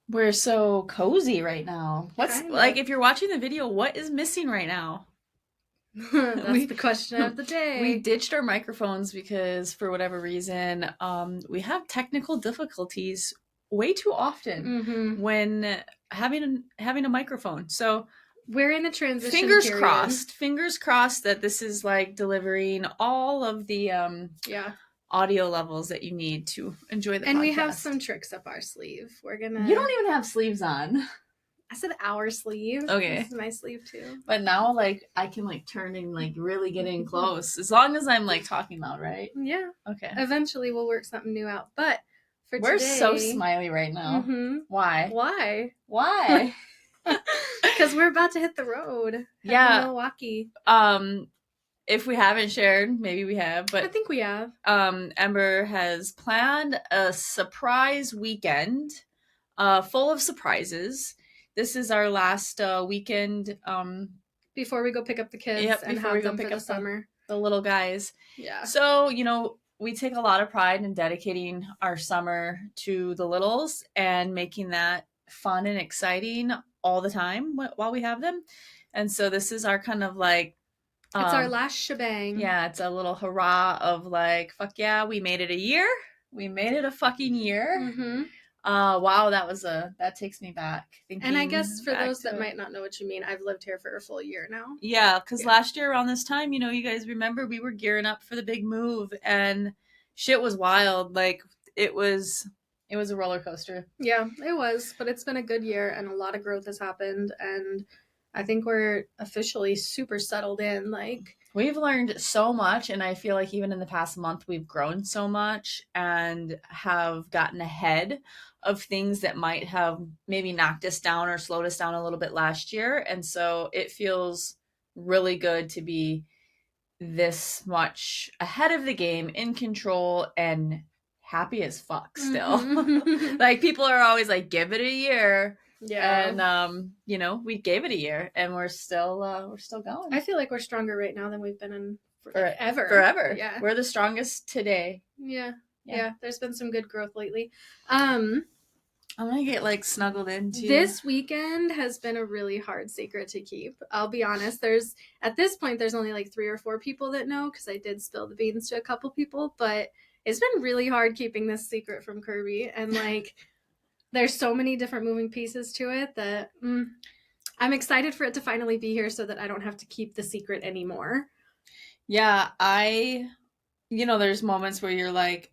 We're so cozy right now. What's Kind like of. if you're watching the video, what is missing right now? That's We the question of the we day. ditched our microphones because for whatever reason, we have technical difficulties way too often Mm-hmm. when having a microphone. So We're in a transition period. fingers crossed that this is like delivering all of the Yeah. audio levels that you need to enjoy the And we have some podcast. tricks up our sleeve. You don't even have sleeves on. I said our sleeve. This Okay. is my sleeve too. But now, like, I can, like, turn and, like, really get in close. As long as I'm, like, talking loud, right? Yeah. Okay. Eventually we'll work something new out. But for We're so today, smiley right now. mm-hmm. Why? Why? Why? Because we're about to hit the road. Head to Yeah. Milwaukee. If we haven't shared, maybe we have, I but think we have. Ember has planned a surprise weekend, full of surprises. This is our last weekend. Before we go pick up the kids Yep, and before we have go them pick for the up summer. the little guys. Yeah. So, we take a lot of pride in dedicating our summer to the littles and making that fun and exciting all the time while we have them. And so this is our kind of like It's our last shebang. yeah, it's a little hurrah of like, fuck yeah, we made it a year. We made it a fucking year. Mm-hmm. Wow, that takes me back. And I guess for those that to might not know what you mean, I've lived here for a full year now. yeah, because last year around this time, you guys remember we were gearing up for the big move and shit was wild. Like it was a roller coaster. Yeah, it was, but it's been a good year and a lot of growth has happened and I think we're officially super settled in. Like, We've learned so much, and I feel like even in the past month, we've grown so much and have gotten ahead of things that might have maybe knocked us down or slowed us down a little bit last year. And so it feels really good to be this much ahead of the game, in control, and happy as fuck still. mm-hmm. Like people are always like, give it a year. Yeah. And we gave it a year and we're still going. I feel like we're stronger right now than we've been in forever. Forever. Yeah. We're the strongest today. Yeah. Yeah. Yeah. There's been some good growth lately. I'm gonna get like snuggled into This weekend has been a really hard secret to keep. I'll be honest. At this point there's only like 3 or 4 people that know because I did spill the beans to a couple people, but it's been really hard keeping this secret from Kirby and like there's so many different moving pieces to it that I'm excited for it to finally be here so that I don't have to keep the secret anymore. Yeah, there's moments where you're like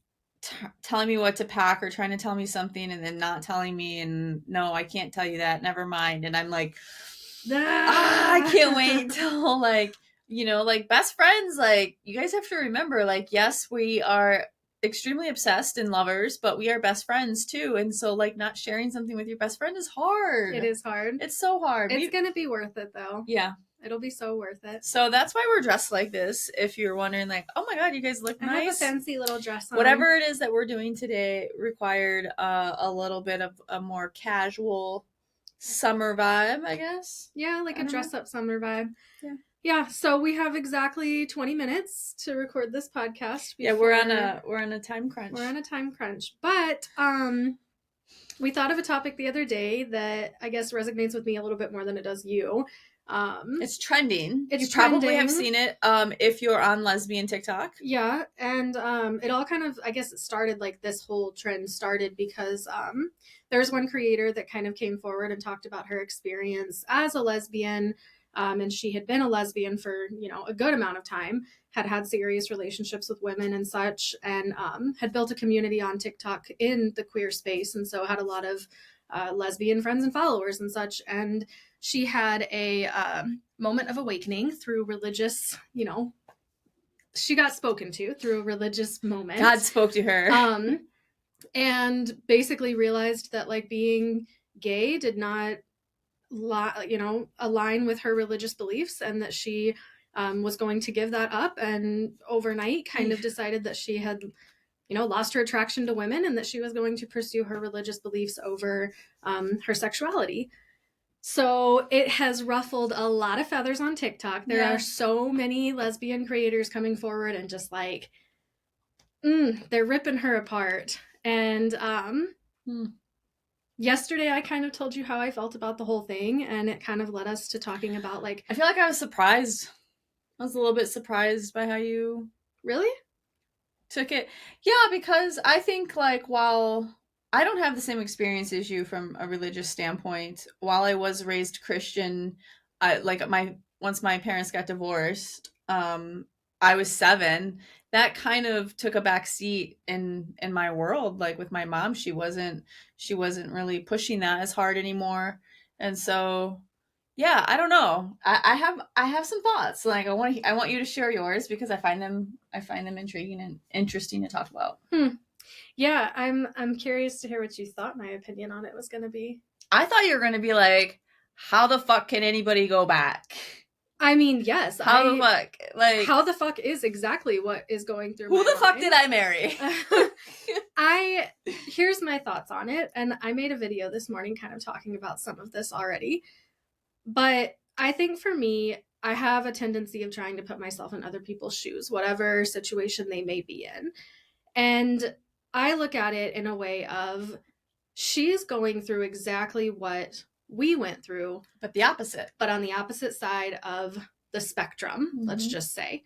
telling me what to pack or trying to tell me something and then not telling me and no, I can't tell you that. Never mind. And I'm like, I can't wait till like best friends, like you guys have to remember, like, yes, we are extremely obsessed and lovers, but we are best friends too. And so like not sharing something with your best friend is hard. It is hard. It's so hard. It's gonna be worth it though. Yeah. It'll be so worth it. So that's why we're dressed like this. If you're wondering, like, oh my god, you guys look I nice. have a fancy little dress on. Whatever it is that we're doing today required a little bit of a more casual summer vibe, I guess. Yeah, like a dress up summer vibe. Yeah. Yeah, so we have exactly 20 minutes to record this podcast. Yeah, we're on a time crunch. We're on a time crunch. But we thought of a topic the other day that I guess resonates with me a little bit more than it does you. It's trending. It's you probably trending. have seen it if you're on lesbian TikTok. Yeah, and it all kind of, I guess it started like this whole trend started because there's one creator that kind of came forward and talked about her experience as a lesbian, and she had been a lesbian for a good amount of time, had serious relationships with women and such, and had built a community on TikTok in the queer space, and so had a lot of lesbian friends and followers and such. And she had a moment of awakening through religious, she got spoken to through a religious moment. God spoke to her. And basically realized that like being gay did not, align with her religious beliefs, and that she was going to give that up, and overnight kind of decided that she had lost her attraction to women and that she was going to pursue her religious beliefs over her sexuality. So it has ruffled a lot of feathers on TikTok. There are so many lesbian creators coming forward and just like, they're ripping her apart. And yesterday I kind of told you how I felt about the whole thing, and it kind of led us to talking about like, I feel like I was surprised. I was a little bit surprised by how you really? took it. Yeah, because I think like while I don't have the same experience as you from a religious standpoint, while I was raised Christian, I like my once my parents got divorced, I was 7. That kind of took a back seat in my world. Like with my mom, she wasn't really pushing that as hard anymore. And so yeah, I don't know. I have some thoughts. Like I want you to share yours because I find them intriguing and interesting to talk about. Yeah, I'm curious to hear what you thought my opinion on it was going to be. I thought you were gonna be like, how the fuck can anybody go back? I mean, yes, How the fuck? Like how the fuck is exactly what is going through who my the fuck mind. did I marry? Here's my thoughts on it, and I made a video this morning kind of talking about some of this already. But I think for me, I have a tendency of trying to put myself in other people's shoes, whatever situation they may be in. And I look at it in a way of she's going through exactly what we went through, But the opposite. but on the opposite side of the spectrum, let's Mhm. just say.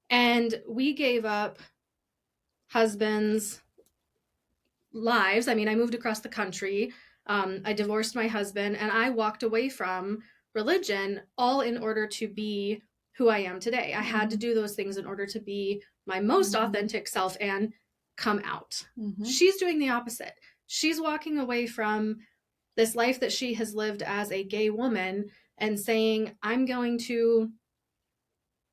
And we gave up husbands' lives. I mean, I moved across the country. I divorced my husband, and I walked away from religion all in order to be who I am today. I had to do those things in order to be my most Mhm. authentic self and come out. Mhm. She's doing the opposite. She's walking away from this life that she has lived as a gay woman and saying, I'm going to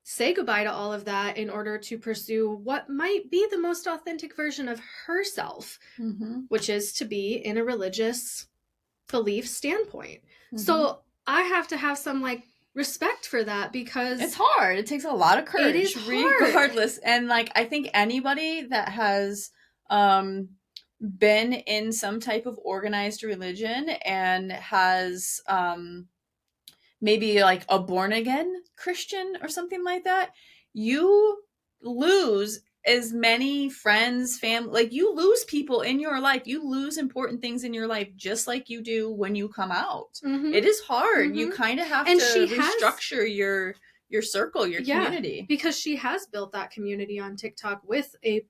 say goodbye to all of that in order to pursue what might be the most authentic version of herself, Mhm. which is to be in a religious belief standpoint. Mhm. So I have to have some like respect for that because It's hard. It takes a lot of courage, it is hard. regardless. And like I think anybody that has been in some type of organized religion and has maybe like a born again Christian or something like that, you lose as many friends, family, like you lose people in your life. You lose important things in your life just like you do when you come out. Mhm. It is hard. Mhm. You kind of have And to she has- restructure your circle, your community. because she has built that community on TikTok with a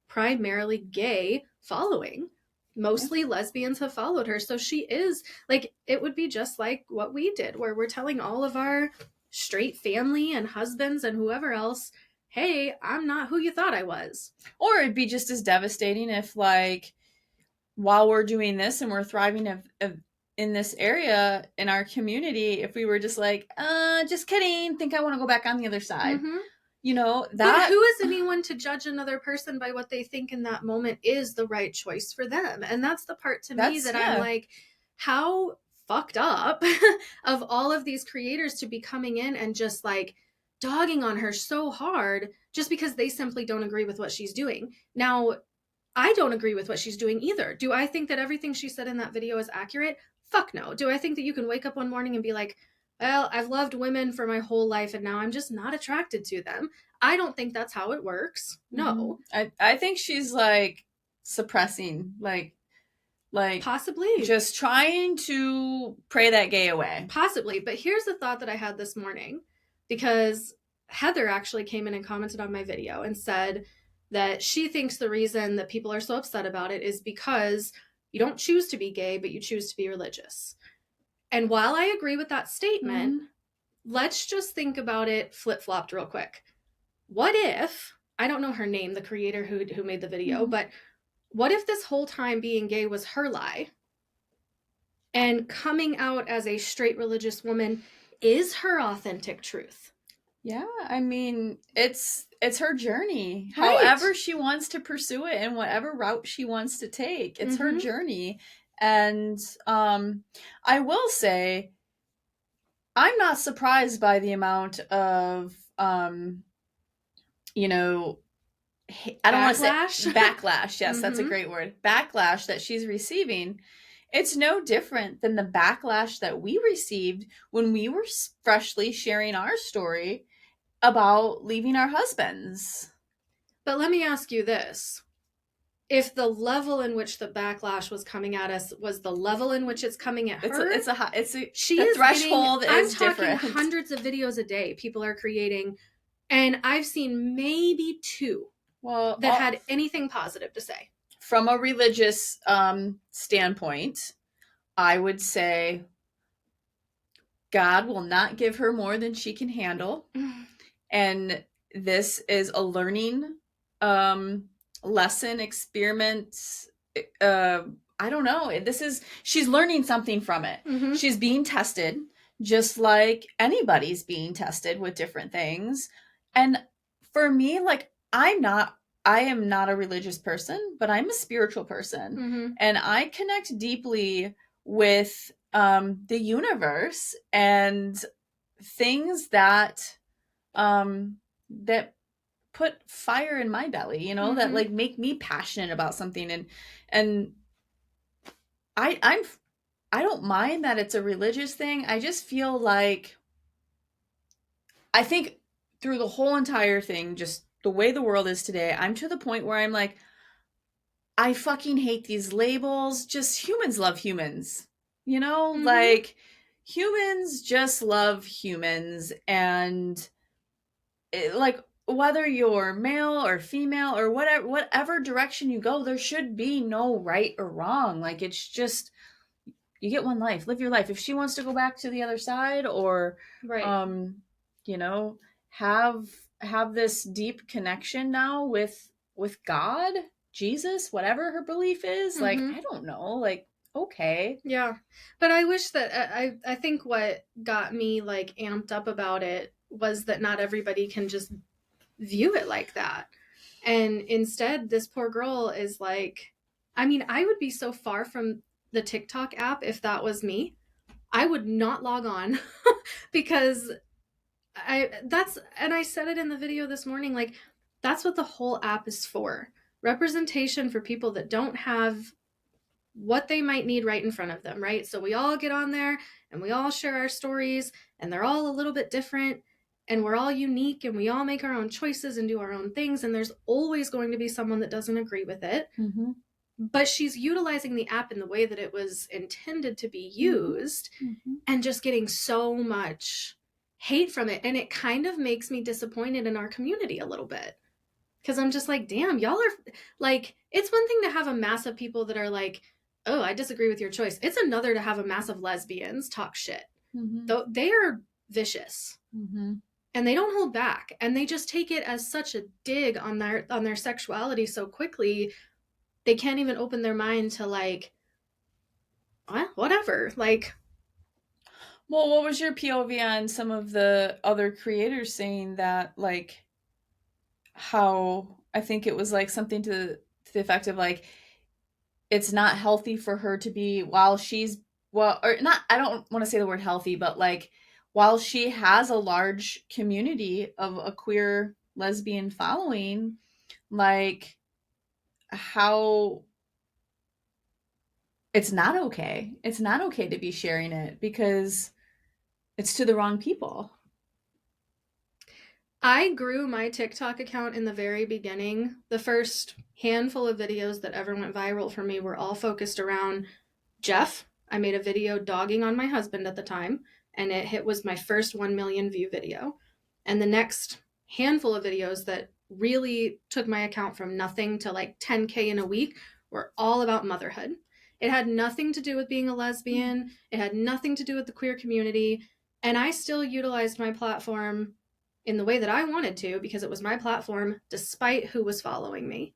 primarily gay following. Mostly lesbians have followed her. So she is like, it would be just like what we did, where we're telling all of our straight family and husbands and whoever else, hey, I'm not who you thought I was. Or it'd be just as devastating if like while we're doing this and we're thriving in this area in our community, if we were just like, just kidding, think I want to go back on the other side. Mm-hmm. You know, But that who is anyone to judge another person by what they think in that moment is the right choice for them? And that's the part to me that I'm like, how fucked up of all of these creators to be coming in and just like dogging on her so hard just because they simply don't agree with what she's doing. Now, I don't agree with what she's doing either. Do I think that everything she said in that video is accurate? Fuck no. Do I think that you can wake up one morning and be like, well, I've loved women for my whole life and now I'm just not attracted to them? I don't think that's how it works. No. I think she's like suppressing, like Possibly. just trying to pray that gay away. Possibly. But here's the thought that I had this morning, because Heather actually came in and commented on my video and said that she thinks the reason that people are so upset about it is because you don't choose to be gay, but you choose to be religious. And while I agree with that statement, let's just think about it flip-flopped real quick. What if, I don't know her name, the creator who made the video, but what if this whole time being gay was her lie? And coming out as a straight religious woman is her authentic truth. Yeah, I mean, it's her journey. Right. However she wants to pursue it and whatever route she wants to take. It's her journey. And I will say I'm not surprised by the amount of you know, I don't want to say backlash. Yes, that's a great word. Backlash that she's receiving. It's no different than the backlash that we received when we were freshly sharing our story about leaving our husbands. But let me ask you this. if the level in which the backlash was coming at us was the level in which it's coming at her, it's she the is threshold getting, I'm is talking different. hundreds of videos a day people are creating, and I've seen maybe 2 Well, that had anything positive to say. from a religious standpoint, I would say God will not give her more than she can handle. And this is a learning lesson, experiment. Uh, I don't know. She's learning something from it. Mm-hmm. She's being tested, just like anybody's being tested with different things. And for me, like, I am not a religious person, but I'm a spiritual person. Mm-hmm. And I connect deeply with the universe and things that that put fire in my belly, that like make me passionate about something. And I'm I don't mind that it's a religious thing. I just feel like, I think through the whole entire thing, just the way the world is today, I'm to the point where I'm like, I fucking hate these labels. Just humans love humans. Like, humans just love humans. And like, whether you're male or female or whatever direction you go, there should be no right or wrong. Like, it's just, you get one life, live your life. If she wants to go back to the other side, or Right. you know have this deep connection now with God, Jesus, whatever her belief is, like, I don't know, like, okay. Yeah. But I wish that I think what got me like amped up about it was that not everybody can just view it like that. And instead, this poor girl is like, I mean, I would be so far from the TikTok app if that was me. I would not log on because and I said it in the video this morning, like, that's what the whole app is for. Representation for people that don't have what they might need right in front of them, right? So we all get on there and we all share our stories, and they're all a little bit different, and we're all unique, and we all make our own choices and do our own things, and there's always going to be someone that doesn't agree with it. But she's utilizing the app in the way that it was intended to be used, and just getting so much hate from it. And it kind of makes me disappointed in our community a little bit, because I'm just like, damn, y'all are like, it's one thing to have a mass of people that are like, oh, I disagree with your choice. It's another to have a mass of lesbians talk shit. Though they are vicious, and they don't hold back, and they just take it as such a dig on their sexuality so quickly. They can't even open their mind to, like, well, whatever. Like, well, what was your POV on some of the other creators saying that, like, how, I think it was like something to the effect of, like, it's not healthy for her to be, while she's, well, or not, I don't want to say the word healthy, but like, while she has a large community of a queer lesbian following, like, how it's not okay. It's not okay to be sharing it because it's to the wrong people. I grew my TikTok account in the very beginning. The first handful of videos that ever went viral for me were all focused around Jeff. I made a video dogging on my husband at the time, and it was my first 1 million view video. And the next handful of videos that really took my account from nothing to like 10K in a week were all about motherhood. It had nothing to do with being a lesbian. It had nothing to do with the queer community. And I still utilized my platform in the way that I wanted to, because it was my platform, despite who was following me.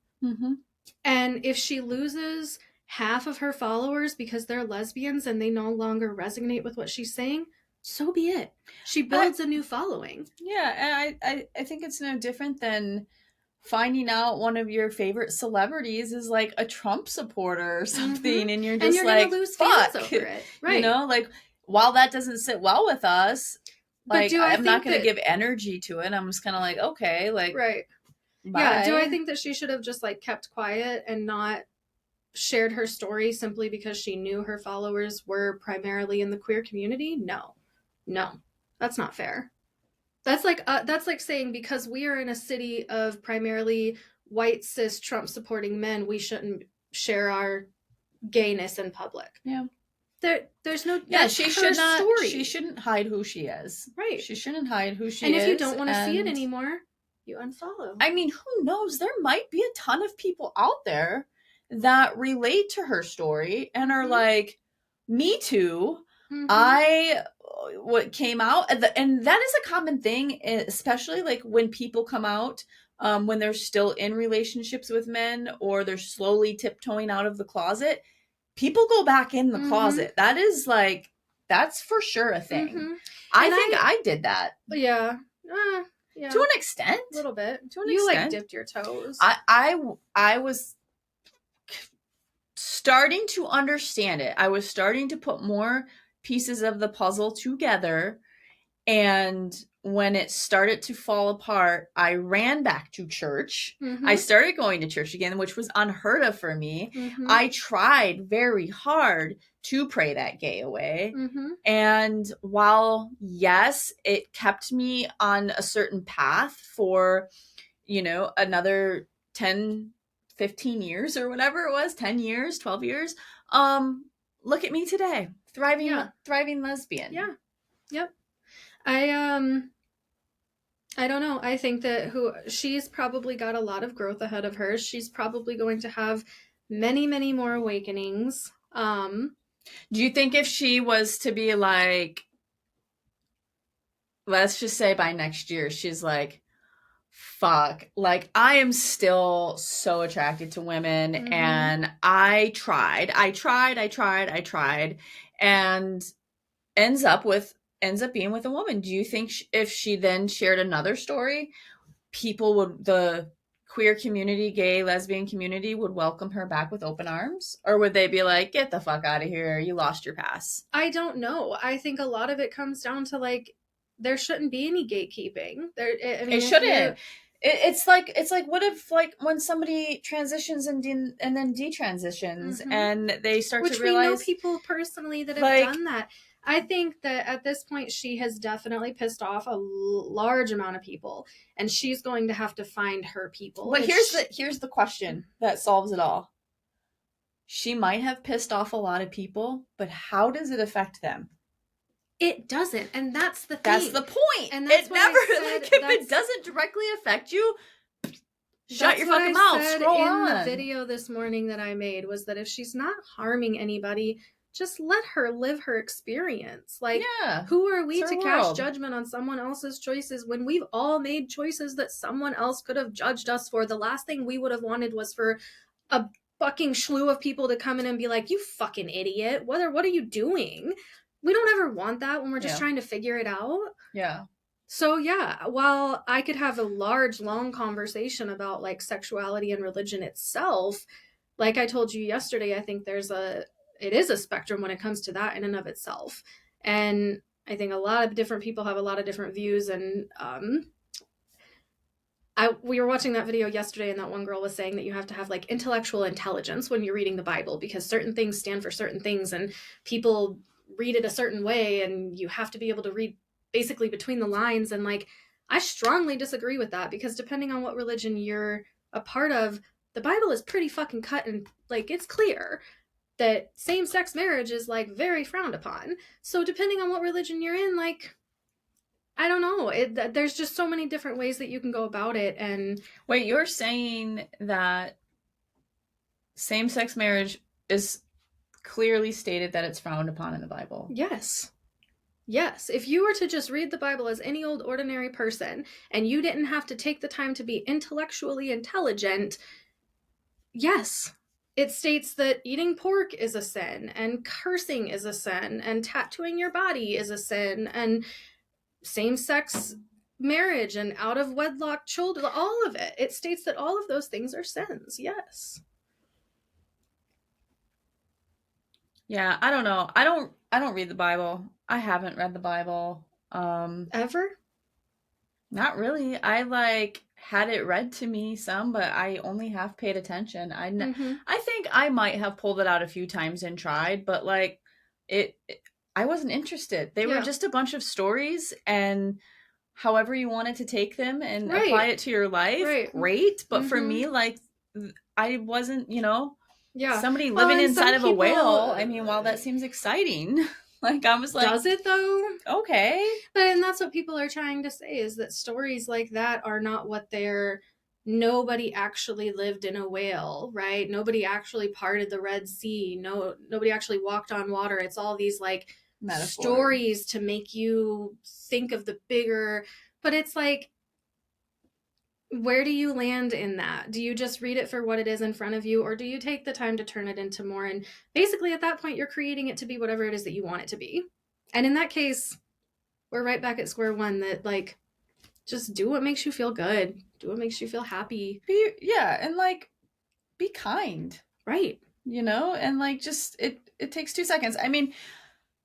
And if she loses half of her followers because they're lesbians and they no longer resonate with what she's saying, so be it. She builds a new following. Yeah, and I think it's no different than finding out one of your favorite celebrities is like a Trump supporter or something, and you're just like, gonna lose fuck, fans over it, right? Like, while that doesn't sit well with us, like, I'm not going to give energy to it. I'm just kind of like, okay, like, right. bye. Yeah, do I think that she should have just like kept quiet and not shared her story simply because she knew her followers were primarily in the queer community? No, that's not fair. That's like saying because we are in a city of primarily white cis Trump supporting men, we shouldn't share our gayness in public. Yeah. There's no, Yeah, that's she her should not. story. She shouldn't hide who she is. Right. She shouldn't hide who she and is. if you don't want to see it anymore, you unfollow. I mean, who knows? There might be a ton of people out there that relate to her story and are like, me too. I what came out, and that is a common thing, especially like when people come out when they're still in relationships with men, or they're slowly tiptoeing out of the closet. People go back in the closet. That is like, that's for sure a thing. I think I did that. Yeah. Yeah. To an extent. A little bit. To an you extent. Like dipped your toes. I was starting to understand it. I was starting to put more pieces of the puzzle together, and when it started to fall apart, I ran back to church. I started going to church again, which was unheard of for me. I tried very hard to pray that gay away. And while, yes, it kept me on a certain path for, another 10, 15 years or whatever it was, 10 years, 12 years. Look at me today, thriving lesbian. Yeah. Yep. I don't know. I think that she's probably got a lot of growth ahead of her. She's probably going to have many, many more awakenings. Do you think if she was to be like, let's just say by next year, she's like, fuck, like, I am still so attracted to women, and I tried, and ends up being with a woman. Do you think if she then shared another story, the queer community, gay, lesbian community, would welcome her back with open arms? Or would they be like, get the fuck out of here, you lost your pass? I don't know. I think a lot of it comes down to, like, there shouldn't be any gatekeeping. It shouldn't. It's like what if, like, when somebody transitions and then detransitions, and they start to realize, we know people personally that have done that. I think that at this point she has definitely pissed off a large amount of people, and she's going to have to find her people. But here's the question that solves it all. She might have pissed off a lot of people, but how does it affect them? It doesn't, and that's the thing. That's the point. And that's if it doesn't directly affect you, shut your fucking mouth. Scroll on. In the video this morning that I made was that if she's not harming anybody, just let her live her experience. Like, who are we to cast judgment on someone else's choices when we've all made choices that someone else could have judged us for? The last thing we would have wanted was for a fucking slew of people to come in and be like, you fucking idiot. What are you doing? We don't ever want that when we're just trying to figure it out. Yeah. So yeah, while I could have a large, long conversation about, like, sexuality and religion itself, like I told you yesterday, I think it is a spectrum when it comes to that in and of itself. And I think a lot of different people have a lot of different views. And we were watching that video yesterday, and that one girl was saying that you have to have, like, intellectual intelligence when you're reading the Bible, because certain things stand for certain things, and people read it a certain way, and you have to be able to read basically between the lines. And, like, I strongly disagree with that, because depending on what religion you're a part of, the Bible is pretty fucking cut, and, like, it's clear that same-sex marriage is, like, very frowned upon. So depending on what religion you're in, like, I don't know. There's just so many different ways that you can go about it. And wait, you're saying that same-sex marriage is clearly stated that it's frowned upon in the Bible? Yes. Yes. If you were to just read the Bible as any old ordinary person, and you didn't have to take the time to be intellectually intelligent, yes. It states that eating pork is a sin, and cursing is a sin, and tattooing your body is a sin, and same-sex marriage and out-of-wedlock children, all of it. It states that all of those things are sins, yes. Yeah, I don't know. I don't read the Bible. I haven't read the Bible. Ever? Not really. I, like, had it read to me some, but I only half paid attention. I think I might have pulled it out a few times and tried, but, like, I wasn't interested. They were just a bunch of stories, and however you wanted to take them and apply Right. it to your life, Right. great. But for Mm-hmm. me, like, I wasn't, Yeah. somebody Well, living and inside some of a people, whale. I mean, while that seems exciting, like, I was like, does it though? okay. But and that's what people are trying to say is that stories like that are not what they're. Nobody actually lived in a whale, right? Nobody actually parted the Red Sea. No, nobody actually walked on water. It's all these like Metaphor. stories to make you think of the bigger. But it's like, where do you land in that? Do you just read it for what it is in front of you, or do you take the time to turn it into more? And basically, at that point, you're creating it to be whatever it is that you want it to be. And in that case, we're right back at square one that, like, just do what makes you feel good, do what makes you feel happy. Yeah, and like, be kind, Right. and like, just, it takes 2 seconds. I mean,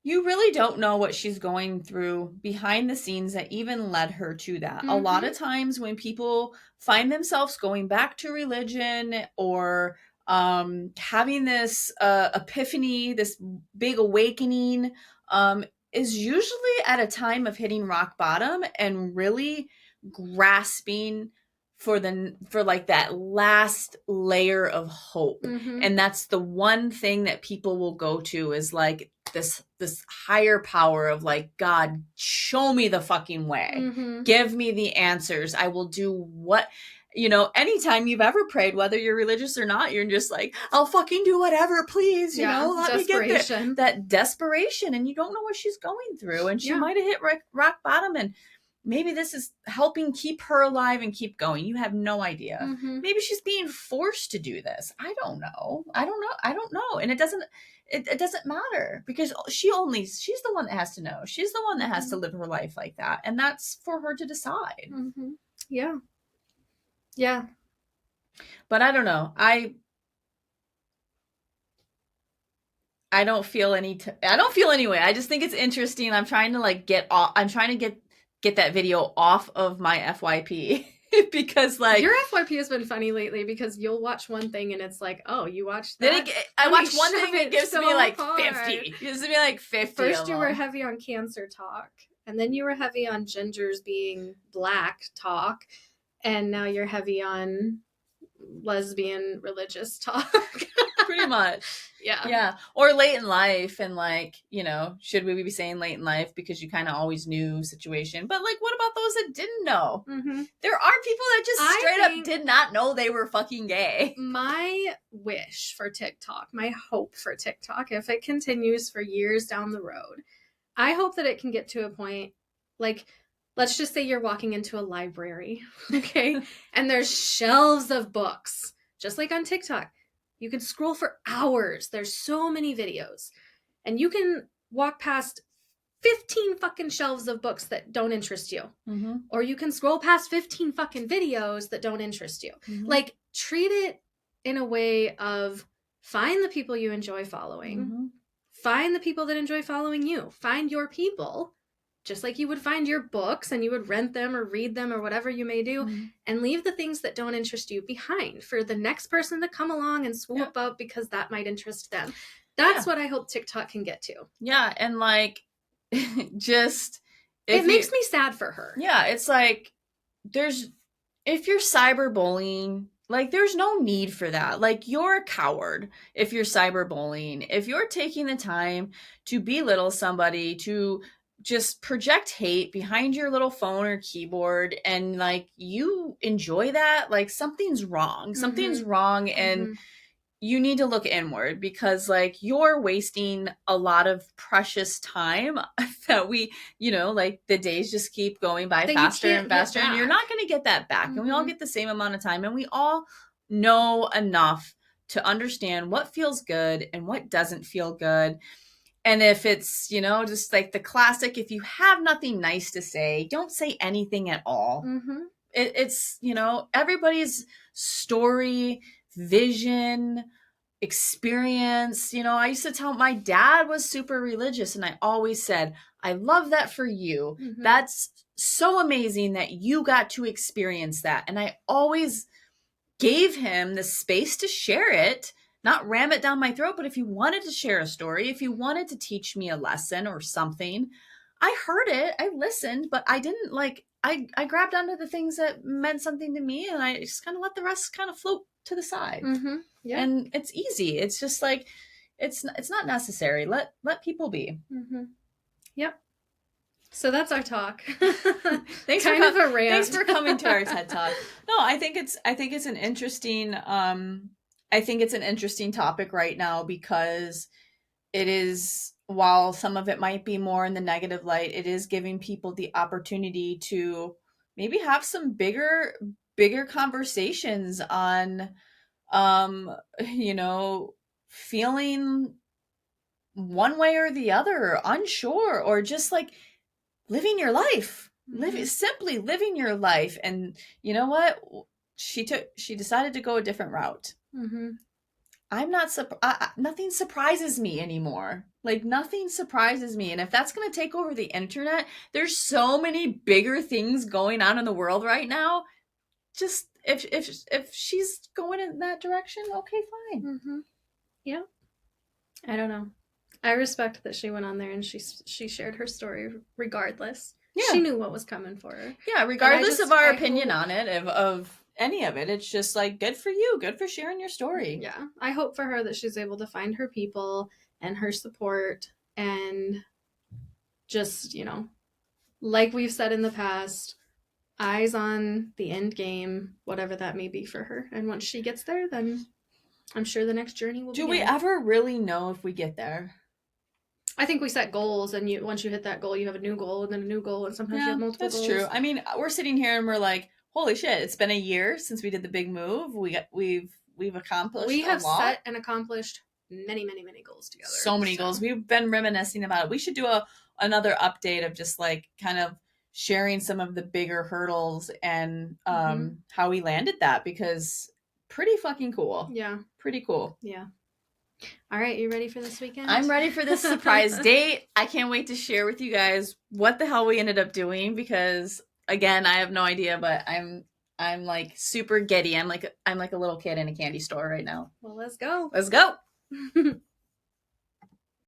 you really don't know what she's going through behind the scenes that even led her to that. A lot Mm-hmm. of times when people find themselves going back to religion, or having this epiphany, this big awakening, um, is usually at a time of hitting rock bottom and really grasping for like that last layer of hope. Mm-hmm. And that's the one thing that people will go to, is like this higher power of like, God, show me the fucking way. Mm-hmm. Give me the answers. I will do what, anytime you've ever prayed, whether you're religious or not, you're just like, I'll fucking do whatever, please, let me get there. Desperation. That desperation, and you don't know what she's going through, and she Yeah. might have hit rock bottom, and maybe this is helping keep her alive and keep going. You have no idea. Mm-hmm. Maybe she's being forced to do this. I don't know. And it doesn't matter, because she's the one that has to know. She's the one that has to live her life like that. And that's for her to decide. Mm-hmm. Yeah. Yeah. But I don't know. I don't feel I don't feel any way. I just think it's interesting. I'm trying to like I'm trying to get that video off of my FYP. Because like, your FYP has been funny lately, because you'll watch one thing and it's like, oh, you watched then that. I watch one thing and it gives so me like hard. 50. It gives me like 50. First you were heavy on cancer talk, and then you were heavy on gingers being black talk, and now you're heavy on lesbian religious talk. Pretty much. Yeah. Or late in life, and like, should we be saying late in life because you kind of always knew situation? But like, what about those that didn't know? Mm-hmm. There are people that just straight up did not know they were fucking gay. My wish for TikTok, my hope for TikTok, if it continues for years down the road, I hope that it can get to a point, like, let's just say you're walking into a library, okay? And there's shelves of books, just like on TikTok. You can scroll for hours. There's so many videos. And you can walk past 15 fucking shelves of books that don't interest you. Mm-hmm. Or you can scroll past 15 fucking videos that don't interest you. Mm-hmm. Like, treat it in a way of, find the people you enjoy following. Mm-hmm. Find the people that enjoy following you. Find your people, just like you would find your books, and you would rent them or read them or whatever you may do, Mm-hmm. and leave the things that don't interest you behind for the next person to come along and swoop up, because that might interest them. That's what I hope TikTok can get to. Yeah, and like, just... It makes me sad for her. Yeah, it's like, if you're cyberbullying, like, there's no need for that. Like, you're a coward if you're cyberbullying. If you're taking the time to belittle somebody, to just project hate behind your little phone or keyboard, and like, you enjoy that, like, something's wrong. Mm-hmm. Something's wrong, and you need to look inward, because like, you're wasting a lot of precious time that we, like, the days just keep going by faster and faster, and you're not going to get that back. And we all get the same amount of time, and we all know enough to understand what feels good and what doesn't feel good. And if it's, just like the classic, if you have nothing nice to say, don't say anything at all. Mm-hmm. It's, everybody's story, vision, experience. I used to tell, my dad was super religious, and I always said, I love that for you. Mm-hmm. That's so amazing that you got to experience that. And I always gave him the space to share it, not ram it down my throat. But if he wanted to share a story, if he wanted to teach me a lesson or something, I heard it, I listened, but I didn't like I grabbed onto the things that meant something to me, and I just kind of let the rest kind of float to the side. Mm-hmm. Yeah. And it's easy. It's just like it's not necessary. Let people be. Mm-hmm. Yep. So that's our talk. Thanks kind of a rant. Thanks for coming to our TED Talk. No, I think it's an interesting I think it's an interesting topic right now because it is, while some of it might be more in the negative light, it is giving people the opportunity to maybe have some bigger conversations on you know, feeling one way or the other, unsure, or just like living your life, simply living your life. And you know what? She decided to go a different route. Mm-hmm. I'm not nothing surprises me anymore. Like nothing surprises me. And if that's going to take over the internet, there's so many bigger things going on in the world right now. Just if she's going in that direction, okay, fine. Mm-hmm. Yeah. I don't know. I respect that she went on there and she shared her story regardless. Yeah. She knew what was coming for her. Yeah, regardless of our opinion on it, of any of it, it's just like, good for you. Good for sharing your story. Yeah. I hope for her that she's able to find her people and her support, and just, you know, like we've said in the past, eyes on the end game, whatever that may be for her. And once she gets there, then I'm sure the next journey will be. Do we ever really know if we get there? I think we set goals, and once you hit that goal, you have a new goal, and then a new goal, and sometimes you have multiple goals. That's true. I mean, we're sitting here and we're like, holy shit, it's been a year since we did the big move. We've accomplished We have a lot. set and accomplished many goals together. So many goals. We've been reminiscing about it. We should do another update of just like kind of sharing some of the bigger hurdles and how we landed that, because pretty fucking cool. Yeah. Pretty cool. Yeah. All right, you ready for this weekend? I'm ready for this surprise date. I can't wait to share with you guys what the hell we ended up doing, because again, I have no idea, but I'm like super giddy. I'm like a little kid in a candy store right now. Well, let's go. Let's go.